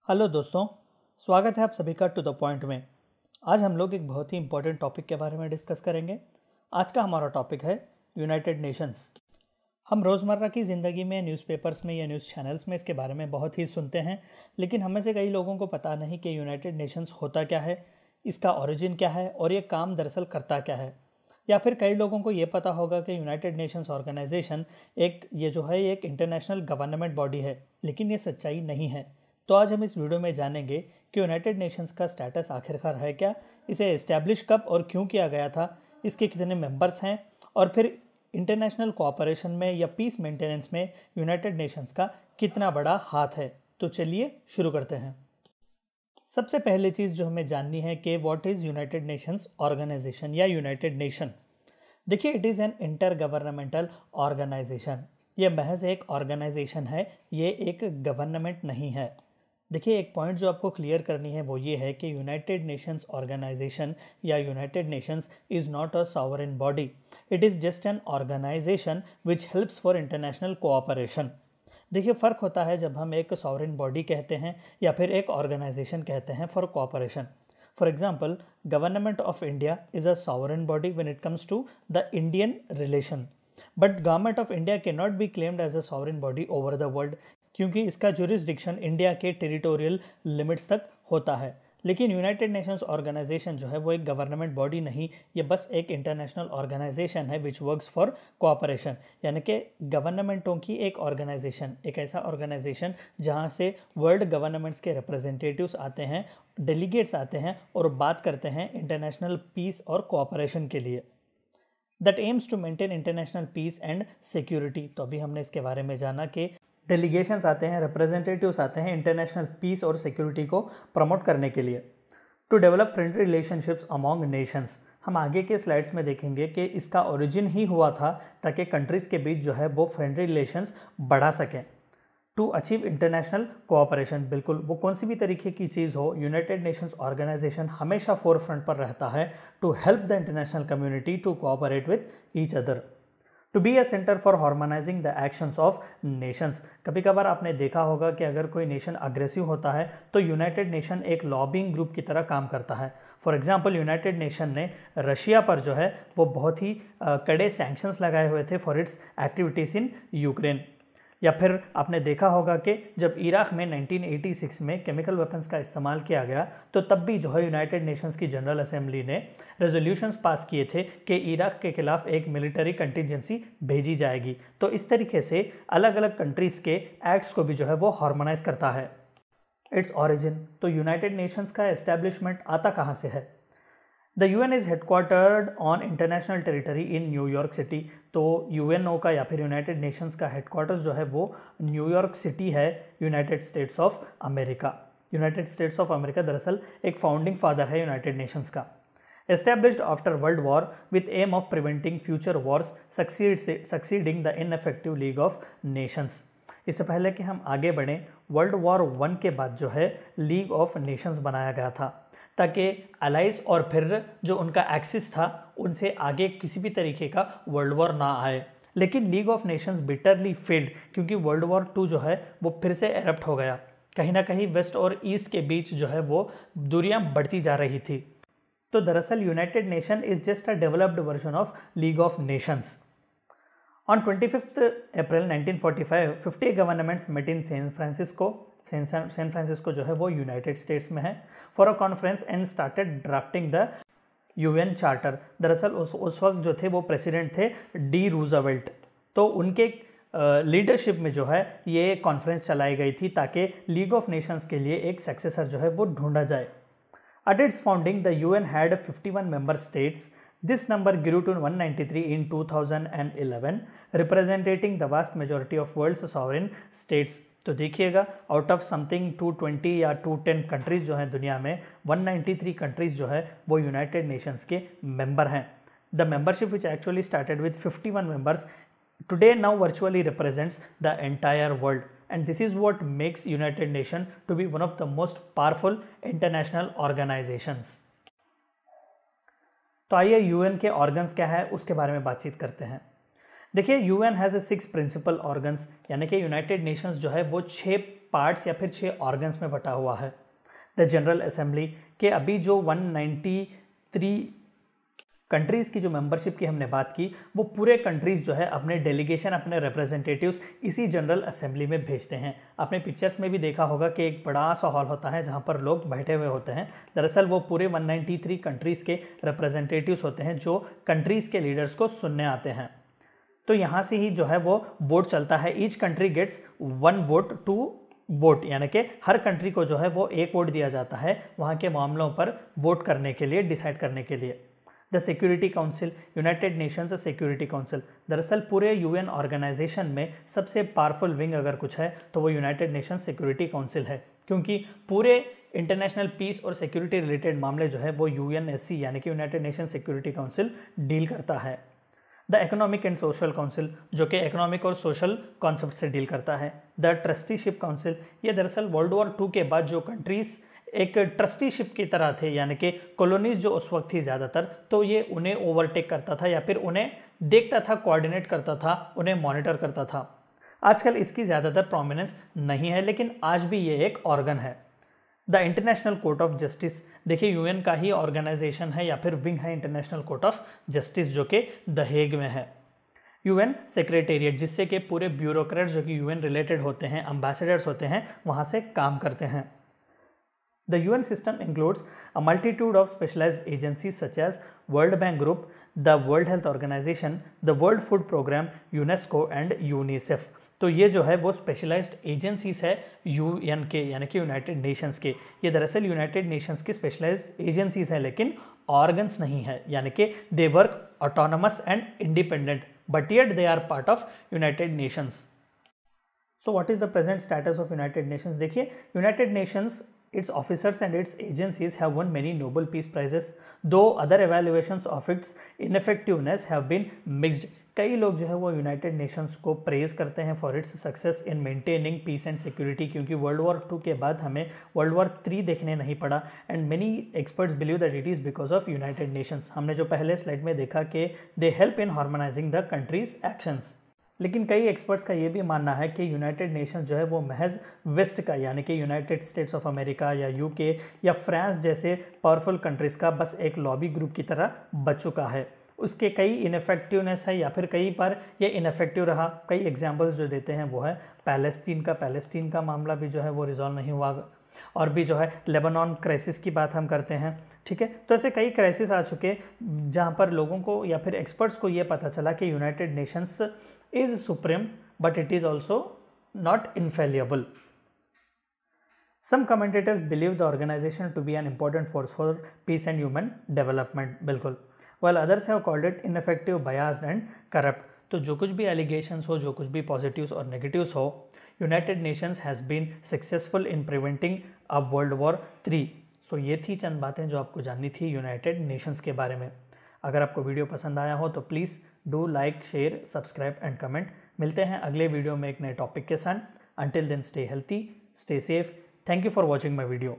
Hello दोस्तों, स्वागत है आप सभी का टू द पॉइंट में। आज हम लोग एक बहुत ही इंपॉर्टेंट टॉपिक के बारे में डिस्कस करेंगे। आज का हमारा टॉपिक है यूनाइटेड नेशंस। हम रोज़मर्रा की ज़िंदगी में न्यूज़पेपर्स में या न्यूज़ चैनल्स में इसके बारे में बहुत ही सुनते हैं, लेकिन हमें से कई लोगों को पता नहीं कि यूनाइटेड नेशंस होता क्या है, इसका ओरिजिन क्या है और ये काम दरअसल करता क्या है। या फिर कई लोगों को ये पता होगा कि यूनाइटेड नेशंस ऑर्गेनाइजेशन एक इंटरनेशनल गवर्नमेंट बॉडी है, लेकिन ये सच्चाई नहीं है। तो आज हम इस वीडियो में जानेंगे कि यूनाइटेड नेशंस का स्टेटस आखिरकार है क्या, इसे इस्टेब्लिश कब और क्यों किया गया था, इसके कितने मेंबर्स हैं, और फिर इंटरनेशनल कोऑपरेशन में या पीस मेंटेनेंस में यूनाइटेड नेशंस का कितना बड़ा हाथ है। तो चलिए शुरू करते हैं। सबसे पहले चीज़ जो हमें जाननी है कि what is United Nations Organization या यूनाइटेड नेशन। देखिए, it is an intergovernmental organization. ये महज एक ऑर्गेनाइजेशन है, ये एक गवर्नमेंट नहीं है। देखिए, एक पॉइंट जो आपको क्लियर करनी है वो ये है कि यूनाइटेड नेशंस ऑर्गेनाइजेशन या United Nations is not a sovereign body. It is just an organization which helps for international cooperation. देखिए, फ़र्क होता है जब हम एक सॉवरेन बॉडी कहते हैं या फिर एक ऑर्गेनाइजेशन कहते हैं for cooperation. For example, government of India is a sovereign body when it comes to the Indian relation, but government of India can not be claimed as a sovereign body over the world, क्योंकि इसका jurisdiction India के territorial limits तक होता है। लेकिन United Nations organisation जो है वो एक गवर्नमेंट बॉडी नहीं, ये बस एक इंटरनेशनल ऑर्गेनाइजेशन है विच वर्क्स फॉर कोऑपरेशन, यानी कि गवर्नमेंटों की एक ऑर्गेनाइजेशन, एक ऐसा ऑर्गेनाइजेशन जहाँ से वर्ल्ड गवर्नमेंट्स के रिप्रेजेंटेटिव्स आते हैं, डेलीगेट्स आते हैं और बात करते हैं इंटरनेशनल पीस और कोऑपरेशन के लिए। That aims to maintain international peace and security. तो अभी हमने इसके बारे में जाना कि डेलीगेशंस आते हैं, रिप्रेजेंटेटिव्स आते हैं इंटरनेशनल पीस और सिक्योरिटी को प्रमोट करने के लिए। To develop friendly relationships among nations. हम आगे के स्लाइड्स में देखेंगे कि इसका ओरिजिन ही हुआ था ताकि कंट्रीज़ के बीच जो है वो फ्रेंडली रिलेशंस बढ़ा सकें। टू अचीव इंटरनेशनल कोऑपरेशन, बिल्कुल वो कौन सी भी तरीके की चीज़ हो, यूनाइटेड नेशंस ऑर्गेनाइजेशन हमेशा फोर फ्रंट पर रहता है to help the international community to cooperate with each other. To be a centre for harmonizing the actions of nations. कभी कभार आपने देखा होगा कि अगर कोई नेशन अग्रेसिव होता है तो यूनाइटेड नेशन एक लॉबिंग ग्रुप की तरह काम करता है। फॉर एग्जांपल, यूनाइटेड नेशन ने रशिया पर जो है वो बहुत ही कड़े सैंक्शंस लगाए हुए थे for its activities in Ukraine. या फिर आपने देखा होगा कि जब इराक में 1986 में केमिकल वेपन्स का इस्तेमाल किया गया तो तब भी जो है यूनाइटेड नेशंस की जनरल असेंबली ने रेजोल्यूशंस पास किए थे कि इराक के खिलाफ एक मिलिट्री कंटिजेंसी भेजी जाएगी। तो इस तरीके से अलग अलग कंट्रीज़ के एक्ट्स को भी जो है वो हार्मोनाइज करता है। इट्स ऑरिजिन, तो यूनाइटेड नेशंस का एस्टेब्लिशमेंट आता कहाँ से है। The UN is headquartered on international territory in New York city. तो यूएनओ का या फिर यूनाइटेड नेशंस का हेडक्वार्टर्स जो है वो न्यूयॉर्क सिटी है, United States of America. United States of America दरअसल एक फाउंडिंग फादर है यूनाइटेड नेशंस का। Established after World War with aim of preventing future wars succeeding the ineffective League of Nations. इससे पहले कि हम आगे बढ़ें, वर्ल्ड वॉर 1 के बाद जो है लीग ऑफ नेशंस बनाया गया था ताकि अलाइज और फिर जो उनका एक्सिस था उनसे आगे किसी भी तरीके का वर्ल्ड वॉर ना आए। लेकिन league of Nations bitterly failed, क्योंकि वर्ल्ड वॉर 2 जो है वो फिर से एरप्ट हो गया। कहीं ना कहीं वेस्ट और ईस्ट के बीच जो है वो दूरियां बढ़ती जा रही थी। तो दरअसल United Nation is just a developed version of League of Nations. On 25 April 1945 50 governments met in San Francisco जो है वो यूनाइटेड स्टेट्स में है for a conference and started drafting the UN charter. दरअसल उस वक्त जो थे वो प्रेसिडेंट थे डी रूजवेल्ट। तो उनके लीडरशिप में जो है ये कॉन्फ्रेंस चलाई गई थी ताकि लीग ऑफ नेशंस के लिए एक सक्सेसर जो है वो ढूंढा जाए। At its founding the UN had 51 member states. This number grew to 193 in 2011, representing the vast majority of world's sovereign states. तो देखिएगा, आउट ऑफ समथिंग 220 या 210 कंट्रीज़ जो हैं दुनिया में, 193 कंट्रीज़ जो है वो यूनाइटेड नेशंस के मेंबर हैं। The membership which actually started with 51 members today now virtually represents the entire world, and this is what makes United Nations to be one of the most powerful international organizations. तो आइए UN के organs क्या है उसके बारे में बातचीत करते हैं। देखिए यूएन हैज़ 6 प्रिंसिपल ऑर्गन्स, यानी कि यूनाइटेड नेशंस जो है वो 6 पार्ट्स या फिर 6 ऑर्गन्स में बटा हुआ है। द जनरल असेंबली के अभी जो 193 कंट्रीज़ की जो मेंबरशिप की हमने बात की, वो पूरे कंट्रीज़ जो है अपने डेलीगेशन, अपने रिप्रेजेंटेटिव्स इसी जनरल असेंबली में भेजते हैं। आपने पिक्चर्स में भी देखा होगा कि एक बड़ा सा हॉल होता है जहाँ पर लोग बैठे हुए होते हैं। दरअसल वो पूरे 193 कंट्रीज़ के रिप्रेजेंटेटिव्स होते हैं जो कंट्रीज़ के लीडर्स को सुनने आते हैं। तो यहाँ से ही जो है वो वोट चलता है। Each country gets 1 vote to vote, यानी कि हर कंट्री को जो है वो 1 वोट दिया जाता है वहाँ के मामलों पर वोट करने के लिए, डिसाइड करने के लिए। The security council, United Nations security council, दरअसल पूरे यूएन ऑर्गेनाइजेशन में सबसे पावरफुल विंग अगर कुछ है तो वो यूनाइटेड नेशंस सिक्योरिटी काउंसिल है, क्योंकि पूरे इंटरनेशनल पीस और सिक्योरिटी रिलेटेड मामले जो है वो यूएनएससी यानी कि United nation security council deal करता है। The economic and social council, जो कि इकोनॉमिक और सोशल कॉन्सेप्ट से डील करता है। द ट्रस्टीशिप काउंसिल, ये दरअसल वर्ल्ड वॉर 2 के बाद जो कंट्रीज़ एक ट्रस्टीशिप की तरह थे, यानी कि कॉलोनीज जो उस वक्त थी ज़्यादातर, तो ये उन्हें ओवरटेक करता था या फिर उन्हें देखता था, कोऑर्डिनेट करता था, उन्हें मॉनिटर करता था। आजकल इसकी ज़्यादातर प्रोमिनेंस नहीं है, लेकिन आज भी ये एक ऑर्गन है। The international court of justice, देखिए यूएन का ही ऑर्गेनाइजेशन है या फिर विंग है इंटरनेशनल कोर्ट ऑफ जस्टिस, जो कि द हेग में है। यूएन सेक्रेटेरिएट, जिससे कि पूरे ब्यूरोक्रेट जो कि यूएन रिलेटेड होते हैं, एम्बेसडर्स होते हैं, वहाँ से काम करते हैं। The UN system includes a multitude of specialized agencies such as World Bank Group, the World Health Organization, the World Food Program, UNESCO and UNICEF। तो ये जो है वो स्पेशलाइज्ड एजेंसीज है यूएन के, यानी कि यूनाइटेड नेशंस के। ये दरअसल यूनाइटेड नेशंस की स्पेशलाइज्ड एजेंसीज है, लेकिन ऑर्गन्स नहीं है, यानी कि they work autonomous and independent, but yet they are part of United Nations. So what is the present status of United Nations? देखिए United Nations, its officers and its agencies have won many Nobel Peace Prizes, though other evaluations of its ineffectiveness have been mixed। कई लोग जो है वो United Nations को praise करते हैं for its success in maintaining peace and security, क्योंकि world war 2 के बाद हमें वर्ल्ड वॉर 3 देखने नहीं पड़ा। And many experts believe that it is because of United Nations. हमने जो पहले स्लाइड में देखा कि they help in harmonising the countries actions. लेकिन कई एक्सपर्ट्स का ये भी मानना है कि यूनाइटेड नेशंस जो है वो महज वेस्ट का, यानी कि यूनाइटेड स्टेट्स ऑफ अमेरिका या यूके या फ्रांस जैसे पावरफुल कंट्रीज़ का बस एक लॉबी ग्रुप की तरह बच चुका है। उसके कई इनफेक्टिवनेस है या फिर कई बार ये इनफेक्टिव रहा। कई एग्जांपल्स जो देते हैं वो है पैलेस्टीन का मामला भी जो है वो रिजॉल्व नहीं हुआ, और भी जो है लेबनान क्राइसिस की बात हम करते हैं, ठीक है। तो ऐसे कई क्राइसिस आ चुके जहाँ पर लोगों को या फिर एक्सपर्ट्स को ये पता चला कि United Nations is supreme, but it is also not infallible. Some commentators believe the organization to be an important force for peace and human development, बिल्कुल, while others have called it ineffective, biased and corrupt। तो जो कुछ भी allegations हो, जो कुछ भी positives और negatives हो, United Nations has been successful in preventing a World War 3। सो ये थी चंद बातें जो आपको जाननी थी यूनाइटेड नेशंस के बारे में। अगर आपको वीडियो पसंद आया हो तो please do like, share, subscribe and comment. मिलते हैं अगले वीडियो में एक नए टॉपिक के साथ। Until then stay healthy, stay safe. Thank you for watching my video.